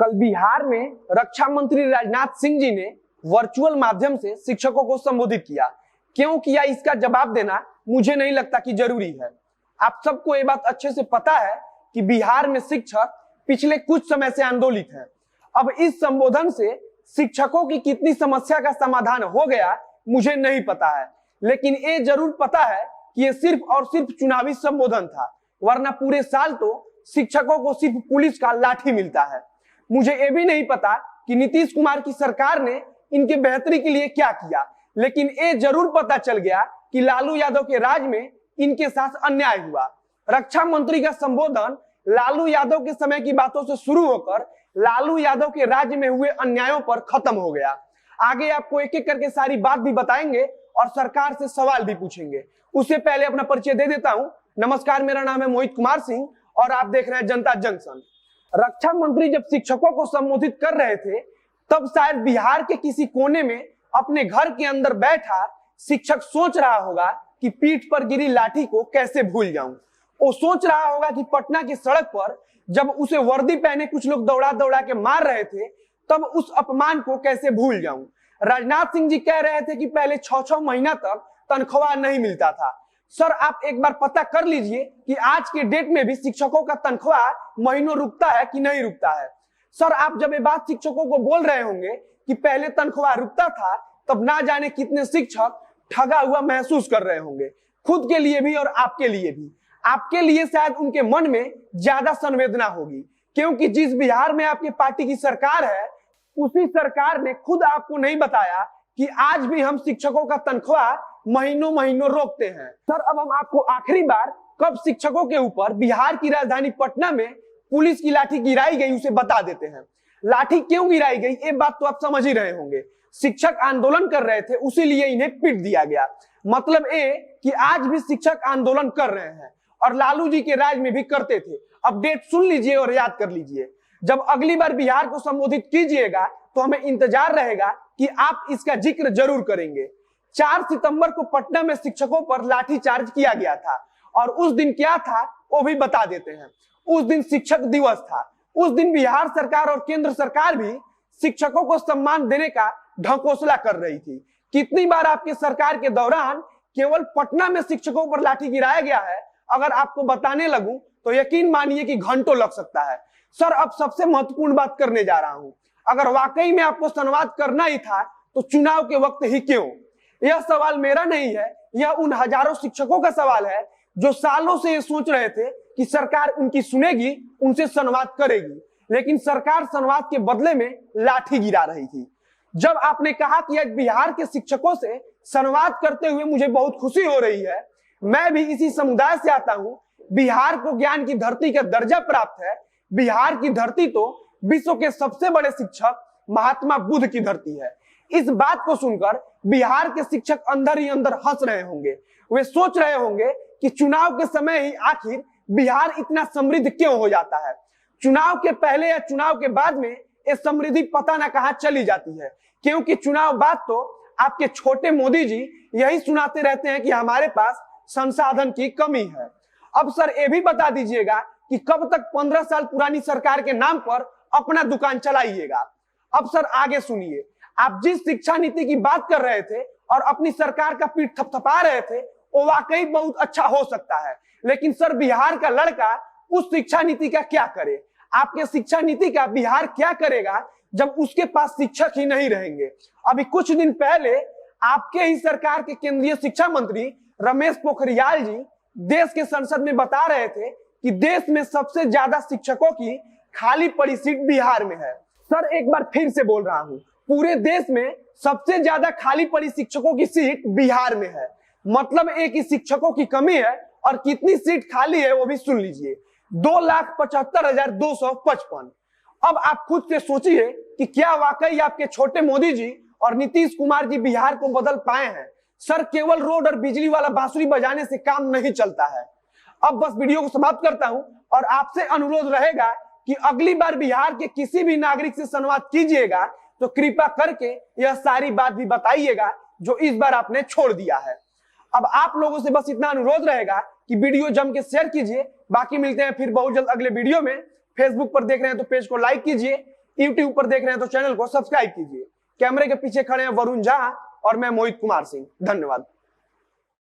कल बिहार में रक्षा मंत्री राजनाथ सिंह जी ने वर्चुअल माध्यम से शिक्षकों को संबोधित किया। क्यों किया इसका जवाब देना मुझे नहीं लगता कि जरूरी है। आप सबको ये बात अच्छे से पता है कि बिहार में शिक्षक पिछले कुछ समय से आंदोलित हैं। अब इस संबोधन से शिक्षकों की कितनी समस्या का समाधान हो गया मुझे नहीं पता है, लेकिन ये जरूर पता है कि ये सिर्फ और सिर्फ चुनावी संबोधन था, वरना पूरे साल तो शिक्षकों को सिर्फ पुलिस का लाठी मिलता है। मुझे ये भी नहीं पता कि नीतीश कुमार की सरकार ने इनके बेहतरी के लिए क्या किया, लेकिन ये जरूर पता चल गया कि लालू यादव के राज में इनके साथ अन्याय हुआ। रक्षा मंत्री का संबोधन लालू यादव के समय की बातों से शुरू होकर लालू यादव के राज्य में हुए अन्यायों पर खत्म हो गया। आगे आपको एक एक करके सारी बात भी बताएंगे और सरकार से सवाल भी पूछेंगे। उससे पहले अपना परिचय दे देता हूं। नमस्कार, मेरा नाम है मोहित कुमार सिंह और आप देख रहे हैं जनता जंक्शन। रक्षा मंत्री जब शिक्षकों को संबोधित कर रहे थे तब शायद बिहार के किसी कोने में अपने घर के अंदर बैठा शिक्षक सोच रहा होगा कि पीठ पर गिरी लाठी को कैसे भूल जाऊं। वो सोच रहा होगा कि पटना की सड़क पर जब उसे वर्दी पहने कुछ लोग दौड़ा दौड़ा के मार रहे थे तब उस अपमान को कैसे भूल जाऊं। राजनाथ सिंह जी कह रहे थे कि पहले 6-6 महीना तक तनख्वाह नहीं मिलता था। सर, आप एक बार पता कर लीजिए कि आज के डेट में भी शिक्षकों का तनख्वाह महीनों रुकता है कि नहीं रुकता है। सर, आप जब ये बात शिक्षकों को बोल रहे होंगे कि पहले तनख्वाह रुकता था, तब ना जाने कितने शिक्षक ठगा हुआ महसूस कर रहे होंगे, खुद के लिए भी और आपके लिए भी। आपके लिए शायद उनके मन में ज्यादा संवेदना होगी, क्योंकि जिस बिहार में आपकी पार्टी की सरकार है उसी सरकार ने खुद आपको नहीं बताया कि आज भी हम शिक्षकों का तनख्वाह महीनों महीनों रोकते हैं। सर, अब हम आपको आखिरी बार कब शिक्षकों के ऊपर बिहार की राजधानी पटना में पुलिस की लाठी गिराई गई उसे बता देते हैं। लाठी क्यों गिराई गई ये बात तो आप समझ ही रहे होंगे। शिक्षक आंदोलन कर रहे थे, उसीलिए इन्हें पीट दिया गया। मतलब ये कि आज भी शिक्षक आंदोलन कर रहे हैं और लालू जी के राज में भी करते थे। अब डेट सुन लीजिए और याद कर लीजिए। जब अगली बार बिहार को संबोधित कीजिएगा तो हमें इंतजार रहेगा कि आप इसका जिक्र जरूर करेंगे। 4 सितंबर को पटना में शिक्षकों पर लाठीचार्ज किया गया था और उस दिन क्या था वो भी बता देते हैं। उस दिन शिक्षक दिवस था। उस दिन बिहार सरकार और केंद्र सरकार भी शिक्षकों को सम्मान देने का ढकोसला कर रही थी। कितनी बार आपकी सरकार के दौरान केवल पटना में शिक्षकों पर लाठी गिराया गया है, अगर आपको बताने लगूं तो यकीन मानिए कि घंटों लग सकता है। सर, अब सबसे महत्वपूर्ण बात करने जा रहा हूं। अगर वाकई में आपको संवाद करना ही था तो चुनाव के वक्त ही क्यों? यह सवाल मेरा नहीं है, यह उन हजारों शिक्षकों का सवाल है जो सालों से ये सोच रहे थे कि सरकार उनकी सुनेगी, उनसे संवाद करेगी, लेकिन सरकार संवाद के बदले में लाठी गिरा रही थी। जब आपने कहा कि आज बिहार के शिक्षकों से संवाद करते हुए मुझे बहुत खुशी हो रही है, मैं भी इसी समुदाय से आता हूं। बिहार को ज्ञान की धरती का दर्जा प्राप्त है। बिहार की धरती तो विश्व के सबसे बड़े शिक्षक महात्मा बुद्ध की धरती है। इस बात को सुनकर बिहार के शिक्षक अंदर ही अंदर हंस रहे होंगे। वे सोच रहे होंगे कि चुनाव के समय ही आखिर बिहार इतना समृद्ध क्यों हो जाता है। चुनाव के पहले या चुनाव के बाद में ये समृद्धि पता ना कहां चली जाती है, क्योंकि चुनाव बाद तो आपके छोटे मोदी जी यही सुनाते रहते हैं कि हमारे पास संसाधन की कमी है। अब सर, ये भी बता दीजिएगा कि कब तक 15 साल पुरानी सरकार के नाम पर अपना दुकान चलाइएगा। अब सर, आगे सुनिए। आप जिस शिक्षा नीति की बात कर रहे थे और अपनी सरकार का पीठ थपथपा रहे थे वो वाकई बहुत अच्छा हो सकता है, लेकिन सर, बिहार का लड़का उस शिक्षा नीति का क्या करे? आपके शिक्षा नीति का बिहार क्या करेगा जब उसके पास शिक्षक ही नहीं रहेंगे? अभी कुछ दिन पहले आपके ही सरकार के केंद्रीय शिक्षा मंत्री रमेश पोखरियाल जी देश के संसद में बता रहे थे कि देश में सबसे ज्यादा शिक्षकों की खाली पड़ी सीट बिहार में है। सर, एक बार फिर से बोल रहा हूं, पूरे देश में सबसे ज्यादा खाली पड़ी शिक्षकों की सीट बिहार में है। मतलब एक ही शिक्षकों की कमी है और कितनी सीट खाली है वो भी सुन लीजिए, 2,75,255। अब आप खुद से सोचिए कि क्या वाकई आपके छोटे मोदी जी और नीतीश कुमार जी बिहार को बदल पाए हैं? सर, केवल रोड और बिजली वाला बांसुरी बजाने से काम नहीं चलता है। अब बस वीडियो को समाप्त करता हूं और आपसे अनुरोध रहेगा कि अगली बार बिहार के किसी भी नागरिक से संवाद कीजिएगा तो कृपा करके यह सारी बात भी बताइएगा जो इस बार आपने छोड़ दिया है। अब आप लोगों से बस इतना अनुरोध रहेगा कि वीडियो जम के शेयर कीजिए। बाकी मिलते हैं फिर बहुत जल्द अगले वीडियो में। फेसबुक पर देख रहे हैं तो पेज को लाइक कीजिए, यूट्यूब पर देख रहे हैं तो चैनल को सब्सक्राइब कीजिए। कैमरे के पीछे खड़े हैं वरुण झा और मैं मोहित कुमार सिंह। धन्यवाद।